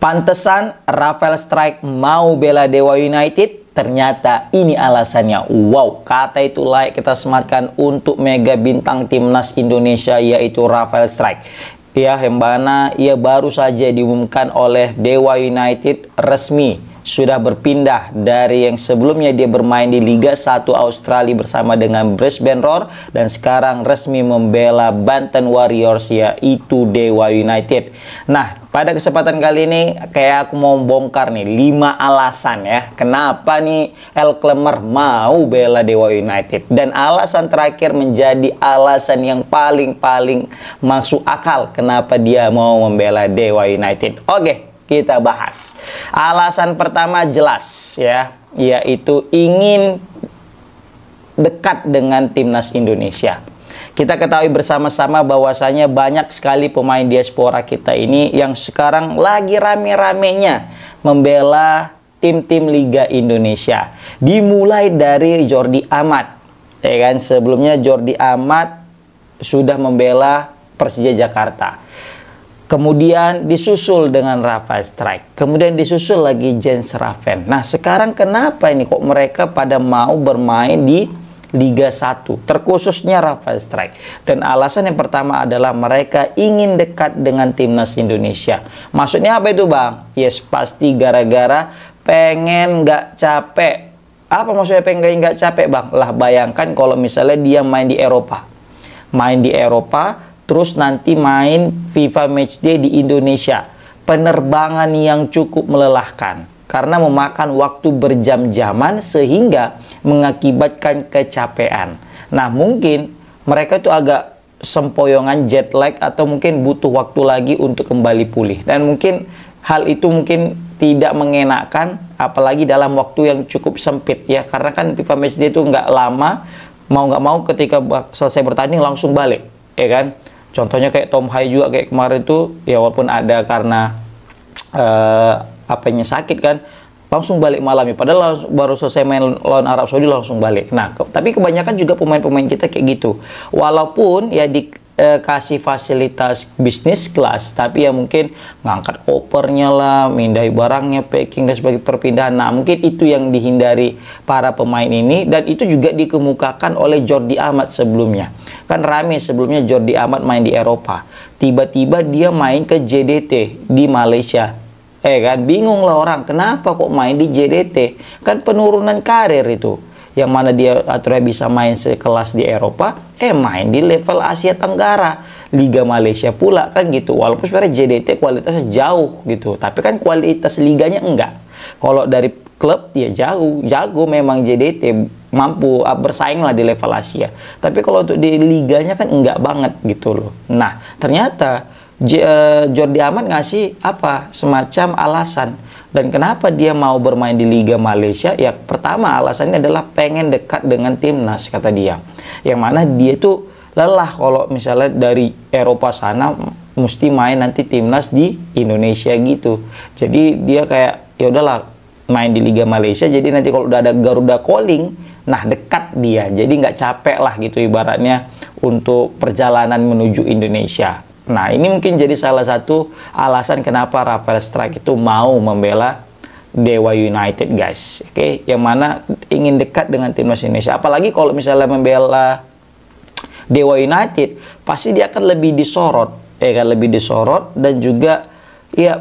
Pantesan Rafael Strike mau bela Dewa United? Ternyata ini alasannya. Wow, kata itu layak kita sematkan untuk mega bintang timnas Indonesia, yaitu Rafael Strike. Ya, yang mana ia baru saja diumumkan oleh Dewa United resmi sudah berpindah dari yang sebelumnya dia bermain di Liga 1 Australia bersama dengan Brisbane Roar, dan sekarang resmi membela Banten Warriors, yaitu Dewa United. Nah, pada kesempatan kali ini kayak aku mau bongkar nih 5 alasan ya kenapa nih El Clemer mau bela Dewa United, dan alasan terakhir menjadi alasan yang paling masuk akal kenapa dia mau membela Dewa United. Oke, kita bahas. Alasan pertama jelas ya, yaitu ingin dekat dengan timnas Indonesia. Kita ketahui bersama-sama bahwasanya banyak sekali pemain diaspora kita ini yang sekarang lagi rame-ramenya membela tim-tim Liga Indonesia. Dimulai dari Jordi Amat, ya kan? Sebelumnya Jordi Amat sudah membela Persija Jakarta. Kemudian disusul dengan Rafael Strike. Kemudian disusul lagi Jens Raven. Nah, sekarang kenapa ini kok mereka pada mau bermain di Liga 1? Terkhususnya Rafael Strike. Dan alasan yang pertama adalah mereka ingin dekat dengan timnas Indonesia. Maksudnya apa itu, Bang? Yes, pasti gara-gara pengen nggak capek. Apa maksudnya pengen nggak capek, Bang? Lah, bayangkan kalau misalnya dia main di Eropa. Main di Eropa, terus nanti main FIFA Matchday di Indonesia. Penerbangan yang cukup melelahkan karena memakan waktu berjam-jaman sehingga mengakibatkan kecapean. Nah, mungkin mereka itu agak sempoyongan jet lag atau mungkin butuh waktu lagi untuk kembali pulih. Dan mungkin hal itu mungkin tidak mengenakan, apalagi dalam waktu yang cukup sempit ya. Karena kan FIFA Matchday itu nggak lama, mau nggak mau ketika selesai bertanding langsung balik, ya kan? Contohnya kayak Tom Hai juga kayak kemarin tuh, ya walaupun ada karena apanya sakit kan, langsung balik malamnya. Padahal baru selesai main lawan Arab Saudi langsung balik. Nah, tapi kebanyakan juga pemain-pemain kita kayak gitu. Walaupun ya dikasih fasilitas bisnis kelas, tapi ya mungkin ngangkat kopernya lah, mindahi barangnya, packing dan sebagai perpindahan. Nah, mungkin itu yang dihindari para pemain ini, dan itu juga dikemukakan oleh Jordi Amat sebelumnya. Kan rame sebelumnya Jordi Amat main di Eropa. Tiba-tiba dia main ke JDT di Malaysia. Kan bingung lah orang, kenapa kok main di JDT? Kan penurunan karir itu. Yang mana dia akhirnya bisa main sekelas di Eropa, main di level Asia Tenggara, Liga Malaysia pula kan gitu. Walaupun sebenarnya JDT kualitasnya jauh gitu, tapi kan kualitas liganya enggak. Kalau dari klub ya jago memang JDT, mampu bersaing lah di level Asia. Tapi kalau untuk di liganya kan enggak banget gitu loh. Nah, ternyata Jordi Amat ngasih semacam alasan. Dan kenapa dia mau bermain di Liga Malaysia? Ya, pertama alasannya adalah pengen dekat dengan timnas, kata dia. Yang mana dia tuh lelah kalau misalnya dari Eropa sana mesti main nanti timnas di Indonesia gitu. Jadi dia kayak ya udahlah main di Liga Malaysia, jadi nanti kalau udah ada Garuda calling, nah dekat dia, jadi nggak capek lah gitu ibaratnya untuk perjalanan menuju Indonesia. Nah, ini mungkin jadi salah satu alasan kenapa Rafael Strike itu mau membela Dewa United, guys. Oke, yang mana ingin dekat dengan timnas Indonesia. Apalagi kalau misalnya membela Dewa United, pasti dia akan lebih disorot, lebih disorot, dan juga ya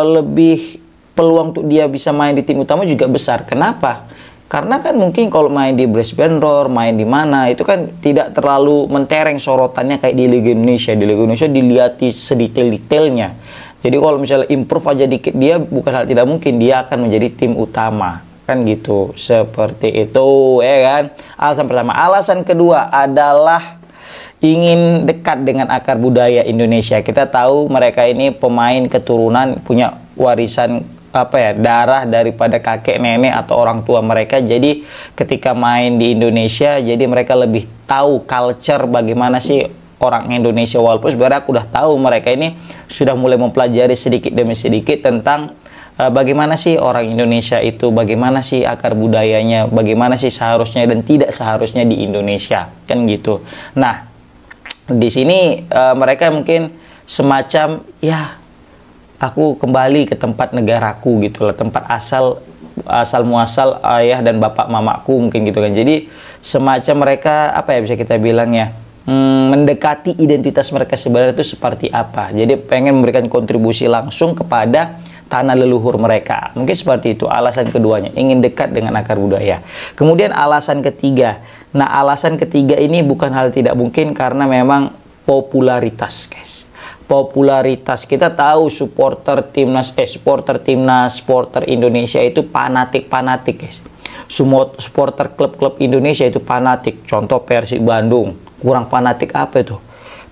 lebih peluang untuk dia bisa main di tim utama juga besar. Kenapa? Karena kan mungkin kalau main di Brisbane Roar, main di mana, itu kan tidak terlalu mentereng sorotannya kayak di Liga Indonesia. Di Liga Indonesia dilihat sedetail-detailnya. Jadi kalau misalnya improve aja dikit, dia bukan hal tidak mungkin, dia akan menjadi tim utama. Kan gitu, seperti itu, ya kan? Alasan pertama. Alasan kedua adalah ingin dekat dengan akar budaya Indonesia. Kita tahu mereka ini pemain keturunan, punya warisan darah daripada kakek nenek atau orang tua mereka. Jadi ketika main di Indonesia, jadi mereka lebih tahu culture bagaimana sih orang Indonesia. Walaupun sebenarnya aku udah tahu mereka ini sudah mulai mempelajari sedikit demi sedikit tentang bagaimana sih orang Indonesia itu, bagaimana sih akar budayanya, bagaimana sih seharusnya dan tidak seharusnya di Indonesia, kan gitu. Nah, di sini mereka mungkin semacam ya aku kembali ke tempat negaraku gitu lah, tempat asal muasal ayah dan bapak mamaku mungkin gitu kan. Jadi semacam mereka apa ya, bisa kita bilang ya, mendekati identitas mereka sebenarnya itu seperti apa. Jadi pengen memberikan kontribusi langsung kepada tanah leluhur mereka. Mungkin seperti itu alasan keduanya, ingin dekat dengan akar budaya. Kemudian alasan ketiga. Nah, alasan ketiga ini bukan hal tidak mungkin karena memang popularitas, guys. Popularitas. Kita tahu supporter timnas, supporter Indonesia itu fanatik, guys. Semua supporter klub-klub Indonesia itu fanatik. Contoh Persib Bandung, kurang fanatik apa itu?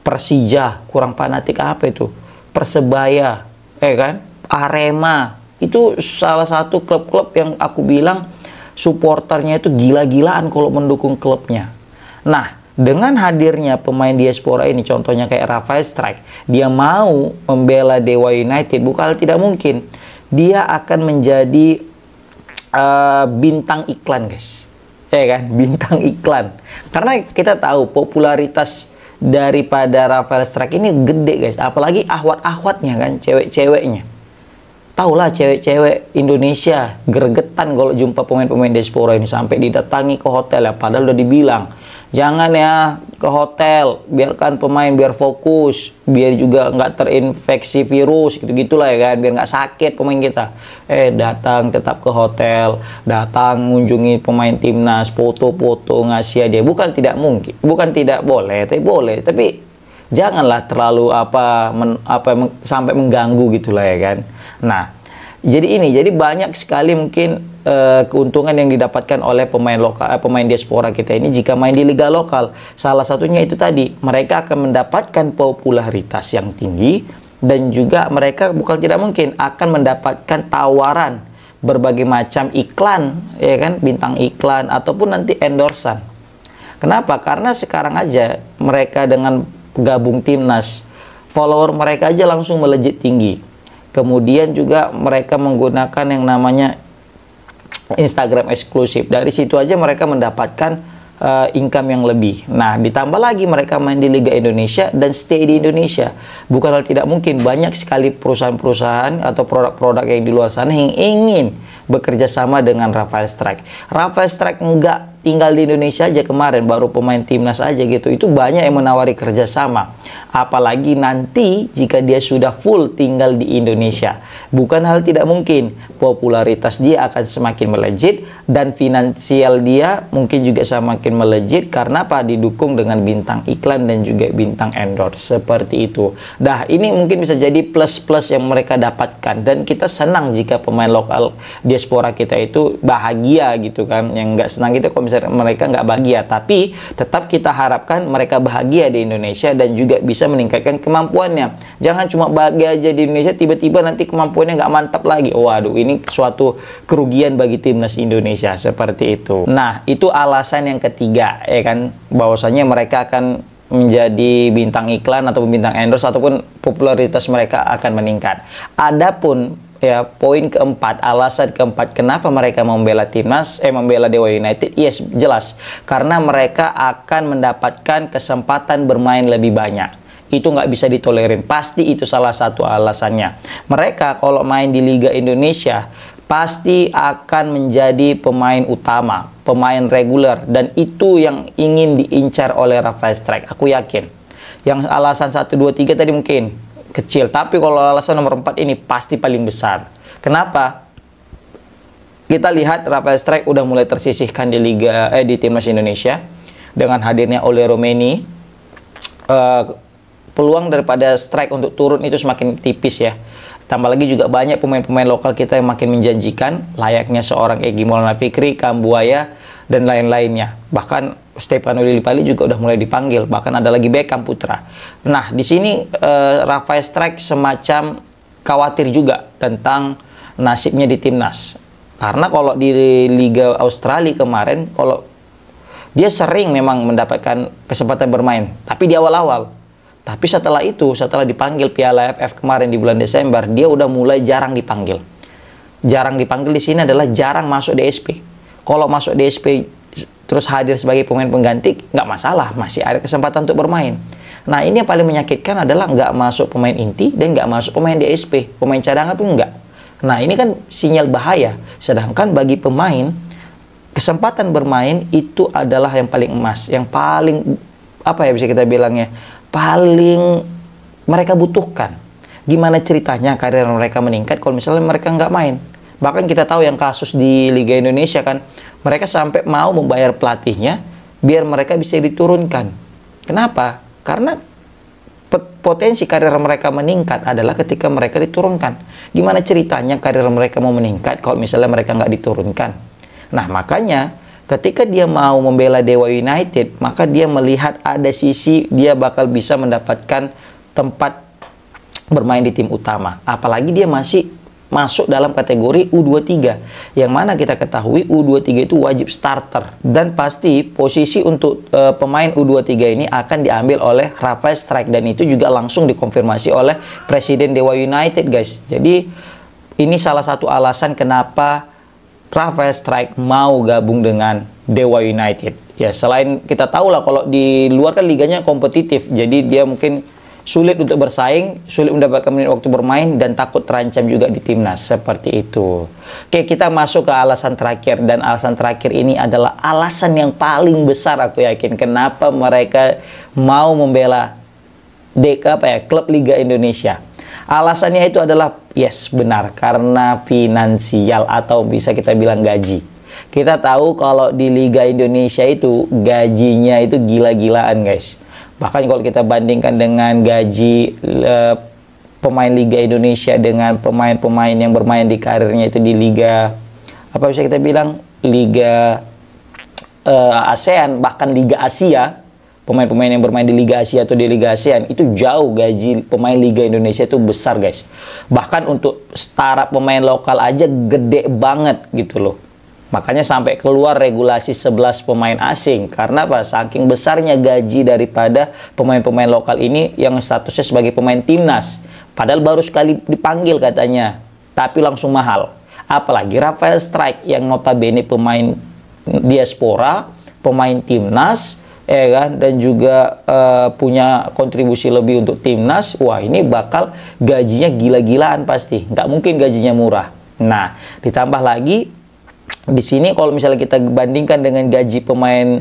Persija, kurang fanatik apa itu? Persebaya, kan? Arema, itu salah satu klub-klub yang aku bilang supporternya itu gila-gilaan kalau mendukung klubnya. Nah, dengan hadirnya pemain diaspora ini, contohnya kayak Rafael Strike, dia mau membela Dewa United, bukan tidak mungkin. Dia akan menjadi bintang iklan, guys. Ya kan? Bintang iklan. Karena kita tahu popularitas daripada Rafael Strike ini gede, guys. Apalagi ahwat-ahwatnya kan, cewek-ceweknya. Taulah cewek-cewek Indonesia gregetan kalau jumpa pemain-pemain diaspora ini, sampai didatangi ke hotel ya, padahal udah dibilang jangan ya ke hotel, biarkan pemain biar fokus, biar juga nggak terinfeksi virus gitu-gitulah ya kan, biar nggak sakit pemain kita. Datang tetap ke hotel, datang mengunjungi pemain timnas, foto-foto, ngasih dia. Bukan tidak mungkin, bukan tidak boleh, tapi boleh, tapi janganlah terlalu sampai mengganggu gitulah ya kan. Nah, jadi banyak sekali mungkin keuntungan yang didapatkan oleh pemain lokal, pemain diaspora kita ini jika main di liga lokal. Salah satunya itu tadi, mereka akan mendapatkan popularitas yang tinggi, dan juga mereka bukan tidak mungkin akan mendapatkan tawaran berbagai macam iklan, ya kan, bintang iklan ataupun nanti endorsan. Kenapa? Karena sekarang aja mereka dengan gabung timnas, follower mereka aja langsung melejit tinggi. Kemudian juga mereka menggunakan yang namanya Instagram eksklusif. Dari situ aja mereka mendapatkan income yang lebih. Nah, ditambah lagi mereka main di Liga Indonesia dan stay di Indonesia. Bukan hal tidak mungkin, banyak sekali perusahaan-perusahaan atau produk-produk yang di luar sana yang ingin bekerja sama dengan Rafael Strike. Rafael Strike enggak tinggal di Indonesia aja kemarin, baru pemain timnas aja gitu. Itu banyak yang menawari kerjasama. Apalagi nanti jika dia sudah full tinggal di Indonesia. Bukan hal tidak mungkin, popularitas dia akan semakin melejit dan finansial dia mungkin juga semakin melejit karena apa? Didukung dengan bintang iklan dan juga bintang endorse seperti itu. Nah, ini mungkin bisa jadi plus-plus yang mereka dapatkan, dan kita senang jika pemain lokal diaspora kita itu bahagia gitu kan. Yang nggak senang itu kalau misalnya mereka nggak bahagia, tapi tetap kita harapkan mereka bahagia di Indonesia dan juga bisa meningkatkan kemampuannya. Jangan cuma bahagia aja di Indonesia, tiba-tiba nanti kemampuannya nggak mantap lagi. Waduh, ini suatu kerugian bagi timnas Indonesia seperti itu. Nah, itu alasan yang ketiga, ya kan, bahwasanya mereka akan menjadi bintang iklan atau bintang endorse ataupun popularitas mereka akan meningkat. Adapun ya poin keempat, alasan keempat kenapa mereka membela timnas, membela Dewa United, yes, jelas karena mereka akan mendapatkan kesempatan bermain lebih banyak. Itu nggak bisa ditolerin, pasti itu salah satu alasannya. Mereka kalau main di Liga Indonesia pasti akan menjadi pemain utama, pemain reguler, dan itu yang ingin diincar oleh Rafael Strike, aku yakin. Yang alasan 1, 2, 3 tadi mungkin kecil, tapi kalau alasan nomor 4 ini pasti paling besar. Kenapa? Kita lihat Rafael Strike udah mulai tersisihkan di di timnas Indonesia dengan hadirnya Ole Romeni. Peluang daripada Strike untuk turun itu semakin tipis ya. Tambah lagi juga banyak pemain-pemain lokal kita yang makin menjanjikan, layaknya seorang Egy Maulana Fikri, Kambuaya, dan lain-lainnya. Bahkan Stefano Lillipali juga udah mulai dipanggil. Bahkan ada lagi Beckham Putra. Nah, di sini Rafael Strike semacam khawatir juga tentang nasibnya di timnas. Karena kalau di Liga Australia kemarin, kalau dia sering memang mendapatkan kesempatan bermain, tapi di awal-awal. Tapi setelah itu, setelah dipanggil Piala AFF kemarin di bulan Desember, dia udah mulai jarang dipanggil. Jarang dipanggil di sini adalah jarang masuk DSP. Kalau masuk DSP terus hadir sebagai pemain pengganti, nggak masalah, masih ada kesempatan untuk bermain. Nah, ini yang paling menyakitkan adalah nggak masuk pemain inti dan nggak masuk pemain DSP. Pemain cadangan pun nggak. Nah, ini kan sinyal bahaya. Sedangkan bagi pemain, kesempatan bermain itu adalah yang paling emas. Yang paling, apa ya bisa kita bilangnya, paling mereka butuhkan. Gimana ceritanya karir mereka meningkat kalau misalnya mereka nggak main. Bahkan kita tahu yang kasus di Liga Indonesia kan, mereka sampai mau membayar pelatihnya biar mereka bisa diturunkan. Kenapa? Karena potensi karir mereka meningkat adalah ketika mereka diturunkan. Gimana ceritanya karir mereka mau meningkat kalau misalnya mereka nggak diturunkan? Nah, makanya ketika dia mau membela Dewa United, maka dia melihat ada sisi dia bakal bisa mendapatkan tempat bermain di tim utama. Apalagi dia masih masuk dalam kategori U23, yang mana kita ketahui U23 itu wajib starter, dan pasti posisi untuk pemain U23 ini akan diambil oleh Rafael Strijk, dan itu juga langsung dikonfirmasi oleh Presiden Dewa United, guys. Jadi ini salah satu alasan kenapa Rafael Strijk mau gabung dengan Dewa United. Ya, selain kita tahu lah kalau di luar kan liganya kompetitif, jadi dia mungkin sulit untuk bersaing, sulit mendapatkan menit waktu bermain, dan takut terancam juga di timnas, seperti itu. Oke, kita masuk ke alasan terakhir, dan alasan terakhir ini adalah alasan yang paling besar aku yakin kenapa mereka mau membela klub Liga Indonesia. Alasannya itu adalah, yes, benar, karena finansial atau bisa kita bilang gaji. Kita tahu kalau di Liga Indonesia itu gajinya itu gila-gilaan, guys. Bahkan kalau kita bandingkan dengan gaji pemain Liga Indonesia dengan pemain-pemain yang bermain di karirnya itu di Liga, apa bisa kita bilang, Liga ASEAN, bahkan Liga Asia, pemain-pemain yang bermain di Liga Asia atau di Liga ASEAN, itu jauh gaji pemain Liga Indonesia itu besar, guys. Bahkan untuk setara pemain lokal aja gede banget gitu loh. Makanya sampai keluar regulasi 11 pemain asing. Karena apa? Saking besarnya gaji daripada pemain-pemain lokal ini yang statusnya sebagai pemain timnas. Padahal baru sekali dipanggil katanya, tapi langsung mahal. Apalagi Rafael Strijk yang notabene pemain diaspora, pemain timnas, ya kan, dan juga punya kontribusi lebih untuk timnas. Wah, ini bakal gajinya gila-gilaan pasti. Nggak mungkin gajinya murah. Nah, ditambah lagi di sini kalau misalnya kita bandingkan dengan gaji pemain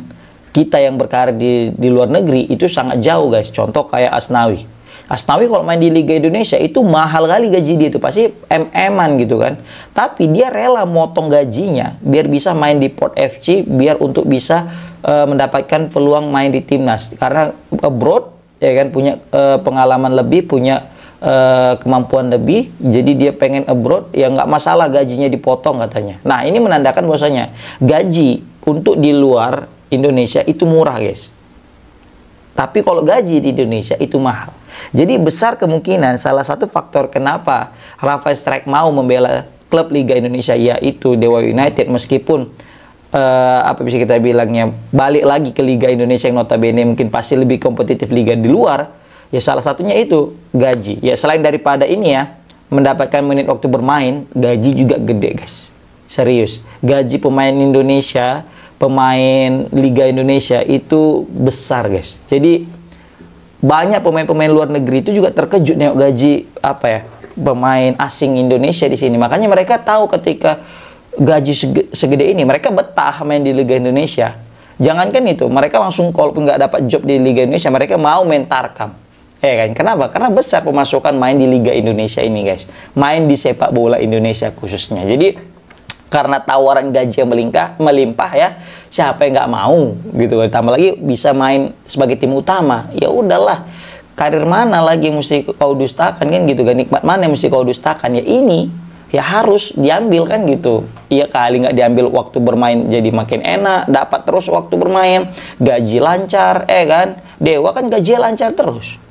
kita yang berkarir di luar negeri, itu sangat jauh, guys. Contoh kayak Asnawi. Asnawi kalau main di Liga Indonesia itu mahal kali gaji dia, itu pasti MM-an gitu kan. Tapi dia rela motong gajinya biar bisa main di Port FC, biar untuk bisa mendapatkan peluang main di timnas. Karena abroad, ya kan, punya pengalaman lebih, punya kemampuan lebih, jadi dia pengen abroad, ya nggak masalah gajinya dipotong katanya. Nah, ini menandakan bahwasanya gaji untuk di luar Indonesia itu murah, guys. Tapi kalau gaji di Indonesia itu mahal. Jadi besar kemungkinan salah satu faktor kenapa Rafael Strijk mau membela klub Liga Indonesia, yaitu Dewa United, meskipun apa bisa kita bilangnya balik lagi ke Liga Indonesia yang notabene mungkin pasti lebih kompetitif liga di luar. Ya, salah satunya itu gaji. Ya, selain daripada ini ya, mendapatkan menit waktu bermain, gaji juga gede, guys. Serius. Gaji pemain Indonesia, pemain Liga Indonesia itu besar, guys. Jadi banyak pemain-pemain luar negeri itu juga terkejut nengok gaji pemain asing Indonesia di sini. Makanya mereka tahu ketika gaji segede ini, mereka betah main di Liga Indonesia. Jangankan itu, mereka langsung kalaupun nggak dapat job di Liga Indonesia, mereka mau main Tarkam. Ya kan? Kenapa? Karena besar pemasukan main di Liga Indonesia ini, guys. Main di sepak bola Indonesia khususnya. Jadi karena tawaran gaji yang melimpah ya, siapa yang nggak mau gitu. Tambah lagi bisa main sebagai tim utama. Ya udahlah, karir mana lagi yang mesti kau dustakan kan gitu kan? Nikmat mana yang mesti kau dustakan? Ya ini, ya harus diambil kan gitu. Iya kali nggak diambil, waktu bermain jadi makin enak, dapat terus waktu bermain, gaji lancar, kan? Dewa kan gajinya lancar terus.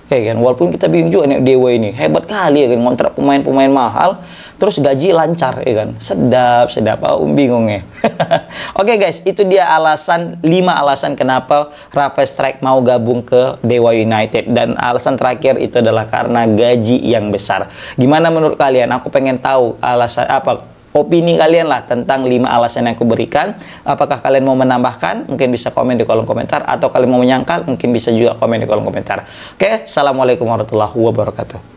Kan, walaupun kita bingung juga nih, Dewa ini hebat kali ya kan, ngontrak pemain-pemain mahal terus gaji lancar, ya kan, sedap bingung ya. Oke, guys, itu dia 5 alasan kenapa Rafael Strijk mau gabung ke Dewa United, dan alasan terakhir itu adalah karena gaji yang besar. Gimana menurut kalian? Aku pengen tahu alasan apa opini kalian lah tentang 5 alasan yang aku berikan. Apakah kalian mau menambahkan? Mungkin bisa komen di kolom komentar, atau kalian mau menyangkal, mungkin bisa juga komen di kolom komentar. Oke, assalamualaikum warahmatullahi wabarakatuh.